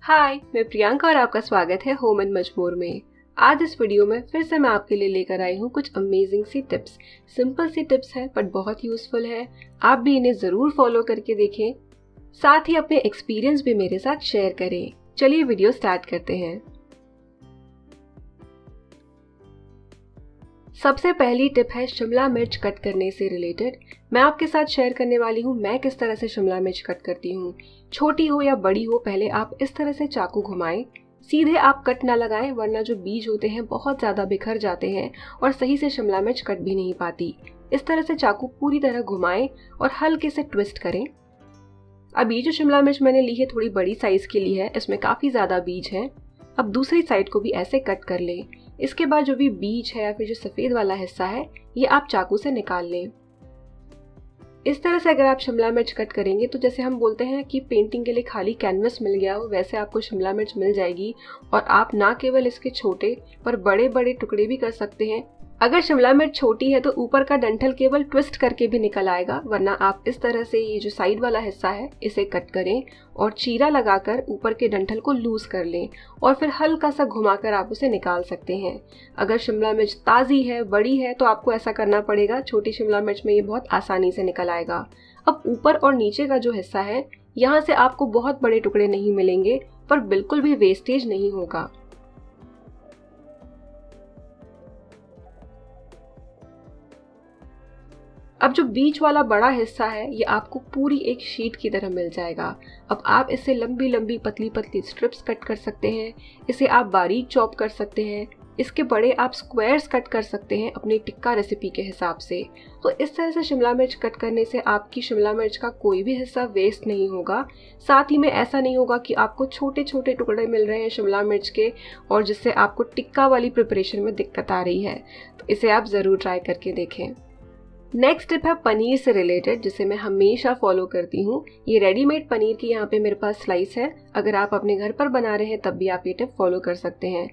हाय, मैं प्रियंका और आपका स्वागत है होम एंड मजबूर में। आज इस वीडियो में फिर से मैं आपके लिए लेकर आई हूँ कुछ अमेजिंग सी टिप्स। सिंपल सी टिप्स है बट बहुत यूजफुल है। आप भी इन्हें जरूर फॉलो करके देखें, साथ ही अपने एक्सपीरियंस भी मेरे साथ शेयर करें। चलिए वीडियो स्टार्ट करते हैं। सबसे पहली टिप है शिमला मिर्च कट करने से रिलेटेड। मैं आपके साथ शेयर करने वाली हूँ मैं किस तरह से शिमला मिर्च कट करती हूँ। छोटी हो या बड़ी हो, पहले आप इस तरह से चाकू घुमाएं। सीधे आप कट ना लगाएं, वरना जो बीज होते हैं बहुत ज्यादा बिखर जाते हैं और सही से शिमला मिर्च कट भी नहीं पाती। इस तरह से चाकू पूरी तरह घुमाएं और हल्के से ट्विस्ट करें। अब ये जो शिमला मिर्च मैंने ली है थोड़ी बड़ी साइज की ली है, इसमें काफी ज्यादा बीज है। अब दूसरी साइड को भी ऐसे कट कर लें। इसके बाद जो भी बीज है या फिर जो सफेद वाला हिस्सा है ये आप चाकू से निकाल लें। इस तरह से अगर आप शिमला मिर्च कट करेंगे तो जैसे हम बोलते हैं कि पेंटिंग के लिए खाली कैनवस मिल गया हो, वैसे आपको शिमला मिर्च मिल जाएगी। और आप ना केवल इसके छोटे पर बड़े बड़े टुकड़े भी कर सकते हैं। अगर शिमला मिर्च छोटी है तो ऊपर का डंठल केवल ट्विस्ट करके भी निकल आएगा, वरना आप इस तरह से ये जो साइड वाला हिस्सा है इसे कट करें और चीरा लगाकर ऊपर के डंठल को लूज कर लें और फिर हल्का सा घुमाकर आप उसे निकाल सकते हैं। अगर शिमला मिर्च ताज़ी है, बड़ी है, तो आपको ऐसा करना पड़ेगा। छोटी शिमला मिर्च में ये बहुत आसानी से निकल आएगा। अब ऊपर और नीचे का जो हिस्सा है यहाँ से आपको बहुत बड़े टुकड़े नहीं मिलेंगे, पर बिल्कुल भी वेस्टेज नहीं होगा। अब जो बीच वाला बड़ा हिस्सा है ये आपको पूरी एक शीट की तरह मिल जाएगा। अब आप इससे लंबी लंबी पतली पतली स्ट्रिप्स कट कर सकते हैं। इसे आप बारीक चॉप कर सकते हैं। इसके बड़े आप स्क्वायर्स कट कर सकते हैं अपनी टिक्का रेसिपी के हिसाब से। तो इस तरह से शिमला मिर्च कट करने से आपकी शिमला मिर्च का कोई भी हिस्सा वेस्ट नहीं होगा। साथ ही में ऐसा नहीं होगा कि आपको छोटे छोटे टुकड़े मिल रहे हैं शिमला मिर्च के और जिससे आपको टिक्का वाली प्रिपरेशन में दिक्कत आ रही है। तो इसे आप ज़रूर ट्राई करके देखें। नेक्स्ट टिप है पनीर से रिलेटेड, जिसे मैं हमेशा फॉलो करती हूँ। ये रेडीमेड पनीर की यहाँ पे मेरे पास स्लाइस है। अगर आप अपने घर पर बना रहे हैं तब भी आप ये टिप फॉलो कर सकते हैं।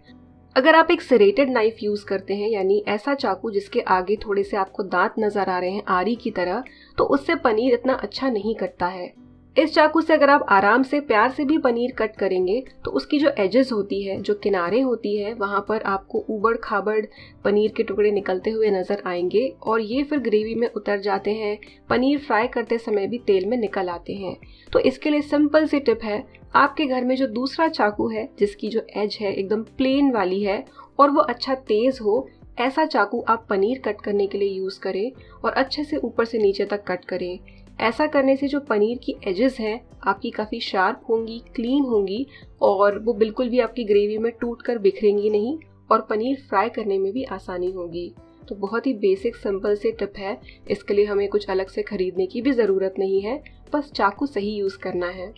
अगर आप एक सेरेटेड नाइफ यूज करते हैं, यानी ऐसा चाकू जिसके आगे थोड़े से आपको दांत नजर आ रहे हैं आरी की तरह, तो उससे पनीर इतना अच्छा नहीं कटता है। इस चाकू से अगर आप आराम से प्यार से भी पनीर कट करेंगे तो उसकी जो एजेस होती है, जो किनारे होती है, वहां पर आपको उबड़ खाबड़ पनीर के टुकड़े निकलते हुए नजर आएंगे और ये फिर ग्रेवी में उतर जाते हैं। पनीर फ्राई करते समय भी तेल में निकल आते हैं। तो इसके लिए सिंपल सी टिप है, आपके घर में जो दूसरा चाकू है जिसकी जो एज है एकदम प्लेन वाली है और वो अच्छा तेज हो, ऐसा चाकू आप पनीर कट करने के लिए यूज करें और अच्छे से ऊपर से नीचे तक कट करें। ऐसा करने से जो पनीर की एजेस हैं आपकी काफ़ी शार्प होंगी, क्लीन होंगी और वो बिल्कुल भी आपकी ग्रेवी में टूट कर बिखरेंगी नहीं और पनीर फ्राई करने में भी आसानी होगी। तो बहुत ही बेसिक सिंपल से टिप है। इसके लिए हमें कुछ अलग से खरीदने की भी ज़रूरत नहीं है, बस चाकू सही यूज़ करना है।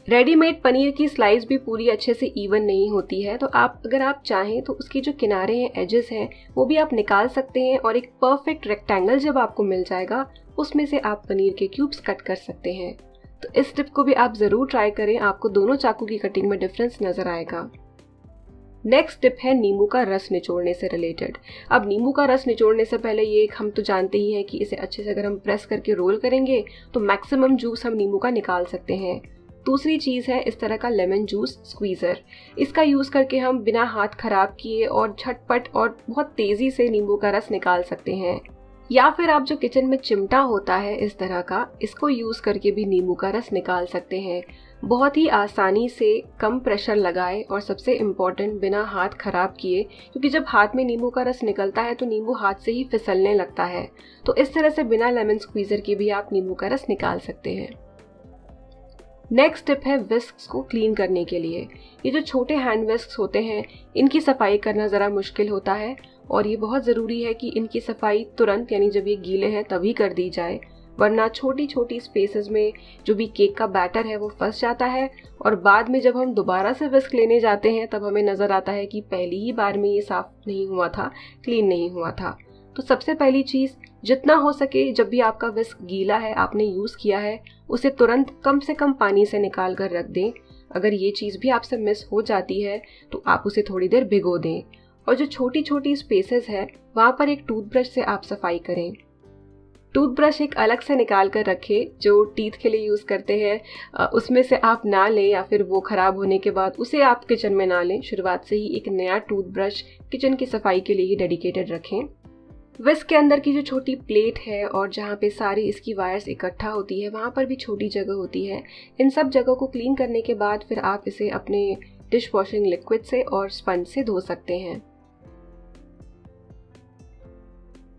रेडीमेड पनीर की स्लाइस भी पूरी अच्छे से इवन नहीं होती है, तो अगर आप चाहें तो उसके जो किनारे हैं, एजेस हैं, वो भी आप निकाल सकते हैं और एक परफेक्ट रेक्टेंगल जब आपको मिल जाएगा उसमें से आप पनीर के क्यूब्स कट कर सकते हैं। तो इस टिप को भी आप ज़रूर ट्राई करें, आपको दोनों चाकू की कटिंग में डिफरेंस नज़र आएगा। नेक्स्ट टिप है नींबू का रस निचोड़ने से रिलेटेड। अब नींबू का रस निचोड़ने से पहले ये हम तो जानते ही हैं कि इसे अच्छे से अगर हम प्रेस करके रोल करेंगे तो मैक्सिमम जूस हम नींबू का निकाल सकते हैं। दूसरी चीज़ है इस तरह का लेमन जूस स्क्वीज़र। इसका यूज़ करके हम बिना हाथ खराब किए और झटपट और बहुत तेज़ी से नींबू का रस निकाल सकते हैं। या फिर आप जो किचन में चिमटा होता है इस तरह का, इसको यूज़ करके भी नींबू का रस निकाल सकते हैं। बहुत ही आसानी से, कम प्रेशर लगाए और सबसे इम्पॉर्टेंट बिना हाथ खराब किए, क्योंकि जब हाथ में नींबू का रस निकलता है तो नींबू हाथ से ही फिसलने लगता है। तो इस तरह से बिना लेमन स्क्वीज़र के भी आप नींबू का रस निकाल सकते हैं। नेक्स्ट टिप है विस्क्स को क्लीन करने के लिए। ये जो छोटे हैंड विस्क्स होते हैं इनकी सफाई करना ज़रा मुश्किल होता है और ये बहुत ज़रूरी है कि इनकी सफाई तुरंत, यानी जब ये गीले हैं तभी कर दी जाए, वरना छोटी छोटी स्पेसेस में जो भी केक का बैटर है वो फंस जाता है और बाद में जब हम दोबारा से विस्क लेने जाते हैं तब हमें नज़र आता है कि पहली ही बार में ये साफ नहीं हुआ था, क्लीन नहीं हुआ था। तो सबसे पहली चीज़, जितना हो सके जब भी आपका विस्क गीला है, आपने यूज़ किया है, उसे तुरंत कम से कम पानी से निकाल कर रख दें। अगर ये चीज़ भी आपसे मिस हो जाती है तो आप उसे थोड़ी देर भिगो दें और जो छोटी छोटी स्पेसेस है वहाँ पर एक टूथब्रश से आप सफाई करें। टूथब्रश एक अलग से निकाल कर रखें जो टीथ के लिए यूज़ करते हैं, उसमें से आप ना लें या फिर वो ख़राब होने के बाद उसे आप किचन में ना लें। शुरुआत से ही एक नया टूथब्रश किचन की सफाई के लिए ही डेडिकेटेड रखें। विस्क के अंदर की जो छोटी प्लेट है और जहाँ पे सारी इसकी वायर्स इकट्ठा होती है वहाँ पर भी छोटी जगह होती है। इन सब जगह को क्लीन करने के बाद फिर आप इसे अपने डिश वॉशिंग लिक्विड से और स्पंज से धो सकते हैं।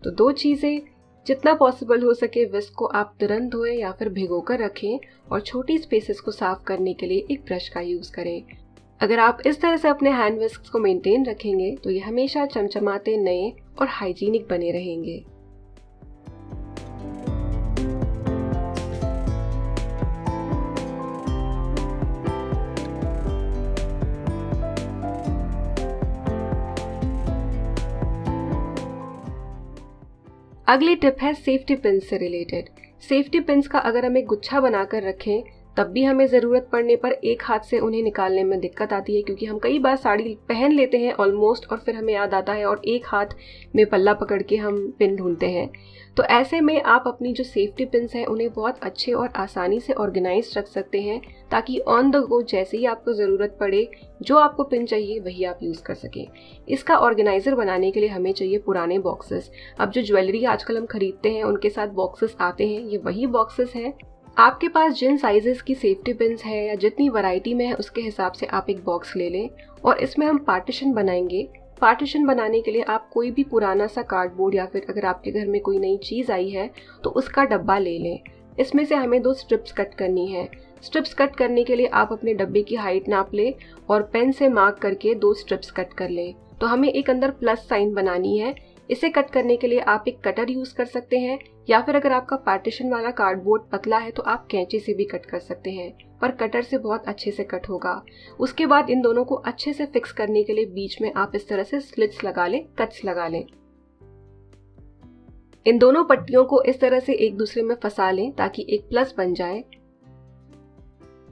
तो 2 चीज़ें, जितना पॉसिबल हो सके विस्क को आप तुरंत धोएं या फिर भिगो कर रखें और छोटी स्पेसेस को साफ करने के लिए एक ब्रश का यूज़ करें। अगर आप इस तरह से अपने हैंड विस्क को मेंटेन रखेंगे तो ये हमेशा चमचमाते, नए और हाइजीनिक बने रहेंगे। अगली टिप है सेफ्टी पिन से रिलेटेड। सेफ्टी पिन्स का अगर हम एक गुच्छा बनाकर रखें तब भी हमें ज़रूरत पड़ने पर एक हाथ से उन्हें निकालने में दिक्कत आती है, क्योंकि हम कई बार साड़ी पहन लेते हैं ऑलमोस्ट और फिर हमें याद आता है और एक हाथ में पल्ला पकड़ के हम पिन ढूंढते हैं। तो ऐसे में आप अपनी जो सेफ्टी पिन्स हैं उन्हें बहुत अच्छे और आसानी से ऑर्गेनाइज रख सकते हैं, ताकि ऑन द गो जैसे ही आपको ज़रूरत पड़े जो आपको पिन चाहिए वही आप यूज़ कर सकें। इसका ऑर्गेनाइज़र बनाने के लिए हमें चाहिए पुराने बॉक्सेस। अब जो ज्वेलरी आजकल हम खरीदते हैं उनके साथ बॉक्सेस आते हैं, ये वही बॉक्सेस हैं। आपके पास जिन साइजेस की सेफ्टी पिन्स है या जितनी वैरायटी में है उसके हिसाब से आप एक बॉक्स ले लें और इसमें हम पार्टीशन बनाएंगे। पार्टीशन बनाने के लिए आप कोई भी पुराना सा कार्डबोर्ड या फिर अगर आपके घर में कोई नई चीज़ आई है तो उसका डब्बा ले लें। इसमें से हमें 2 स्ट्रिप्स कट करनी है। स्ट्रिप्स कट करने के लिए आप अपने डब्बे की हाइट नाप लें और पेन से मार्क करके 2 स्ट्रिप्स कट कर लें। तो हमें एक अंदर प्लस साइन बनानी है। इसे कट करने के लिए आप एक कटर यूज़ कर सकते हैं या फिर अगर आपका पार्टीशन वाला कार्डबोर्ड पतला है तो आप कैंची से भी कट कर सकते हैं, पर कटर से बहुत अच्छे से कट होगा। उसके बाद इन दोनों को अच्छे से फिक्स करने के लिए बीच में आप इस तरह से स्लिट्स लगा लें, कट्स लगा लें। इन दोनों पट्टियों को इस तरह से एक दूसरे में फंसा लें ताकि एक प्लस बन जाए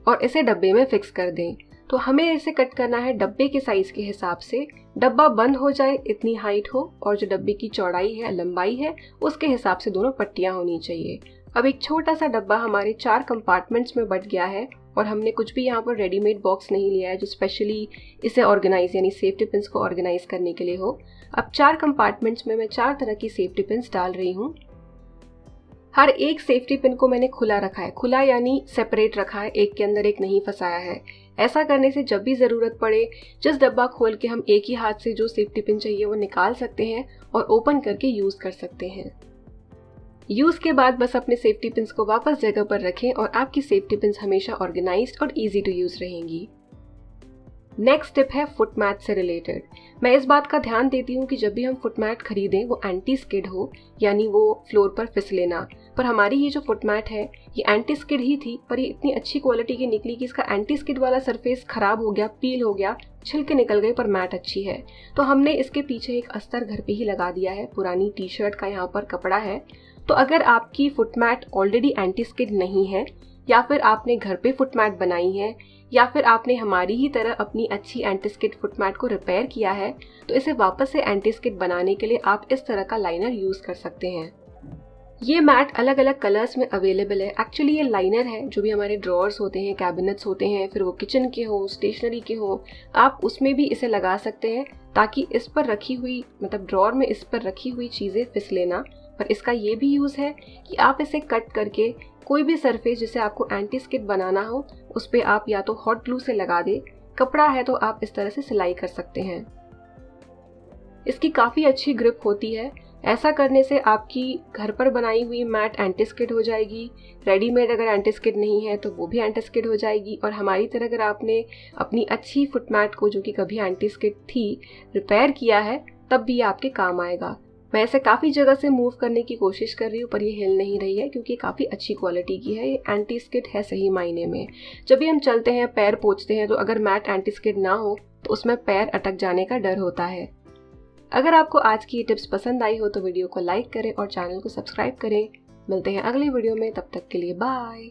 और इसे डब्बे में फिक्स कर दें। तो हमें इसे कट करना है डब्बे के साइज के हिसाब से। डब्बा बंद हो जाए इतनी हाइट हो और जो डब्बे की चौड़ाई है, लंबाई है, उसके हिसाब से दोनों पट्टियां होनी चाहिए। अब एक छोटा सा डब्बा हमारे 4 कंपार्टमेंट्स में बंट गया है और हमने कुछ भी यहाँ पर रेडीमेड बॉक्स नहीं लिया है जो स्पेशली इसे ऑर्गेनाइज यानी सेफ्टी पिन्स को ऑर्गेनाइज करने के लिए हो। अब 4 कंपार्टमेंट्स में मैं 4 तरह की सेफ्टी पिन्स डाल रही हूँ। हर एक सेफ्टी पिन को मैंने खुला रखा है, खुला यानी सेपरेट रखा है, एक के अंदर एक नहीं फंसाया है। ऐसा करने से जब भी ज़रूरत पड़े जिस डब्बा खोल के हम एक ही हाथ से जो सेफ्टी पिन चाहिए वो निकाल सकते हैं और ओपन करके यूज़ कर सकते हैं। यूज़ के बाद बस अपने सेफ्टी पिन्स को वापस जगह पर रखें और आपकी सेफ्टी पिन्स हमेशा ऑर्गेनाइज्ड और ईजी टू यूज़ रहेंगी। नेक्स्ट टिप है फुट मैट से रिलेटेड। मैं इस बात का ध्यान देती हूँ कि जब भी हम फुट मैट खरीदें वो एंटी स्किड हो, यानी वो फ्लोर पर फिसले ना। पर हमारी ये जो फुट मैट है ये एंटी स्किड ही थी, पर ये इतनी अच्छी क्वालिटी की निकली कि इसका एंटी स्किड वाला सरफेस खराब हो गया, पील हो गया, छिलके निकल गए, पर मैट अच्छी है। तो हमने इसके पीछे एक अस्तर घर पे ही लगा दिया है, पुरानी टी शर्ट का यहाँ पर कपड़ा है। तो अगर आपकी foot mat already anti skid नहीं है या फिर आपने घर पे फुट मैट बनाई है या फिर आपने हमारी ही तरह अपनी अच्छी एंटी स्किड फुट मैट को रिपेयर किया है, तो इसे वापस से एंटी स्किड बनाने के लिए आप इस तरह का लाइनर यूज़ कर सकते हैं। ये मैट अलग अलग कलर्स में अवेलेबल है। एक्चुअली ये लाइनर है जो भी हमारे ड्रॉर्स होते हैं, कैबिनेट्स होते हैं, फिर वो किचन के हो, स्टेशनरी के हो, आप उसमें भी इसे लगा सकते हैं ताकि इस पर रखी हुई मतलब ड्रॉर में इस पर रखी हुई चीज़ें फिसले ना। पर इसका ये भी यूज़ है कि आप इसे कट करके कोई भी सरफेस जिसे आपको एंटी स्किड बनाना हो उस पर आप या तो हॉट ग्लू से लगा दें, कपड़ा है तो आप इस तरह से सिलाई कर सकते हैं। इसकी काफ़ी अच्छी ग्रिप होती है। ऐसा करने से आपकी घर पर बनाई हुई मैट एंटी स्किड हो जाएगी, रेडीमेड अगर एंटी स्किड नहीं है तो वो भी एंटी स्किड हो जाएगी, और हमारी तरह अगर आपने अपनी अच्छी फुट मैट को जो कि कभी एंटी स्किड थी रिपेयर किया है तब भी ये आपके काम आएगा। मैं इसे काफ़ी जगह से मूव करने की कोशिश कर रही हूँ पर ये हिल नहीं रही है क्योंकि काफ़ी अच्छी क्वालिटी की है। ये एंटी स्किड है सही मायने में। जब भी हम चलते हैं, पैर पोंछते हैं, तो अगर मैट एंटी स्किड ना हो तो उसमें पैर अटक जाने का डर होता है। अगर आपको आज की ये टिप्स पसंद आई हो तो वीडियो को लाइक करें और चैनल को सब्सक्राइब करें। मिलते हैं अगली वीडियो में, तब तक के लिए बाय।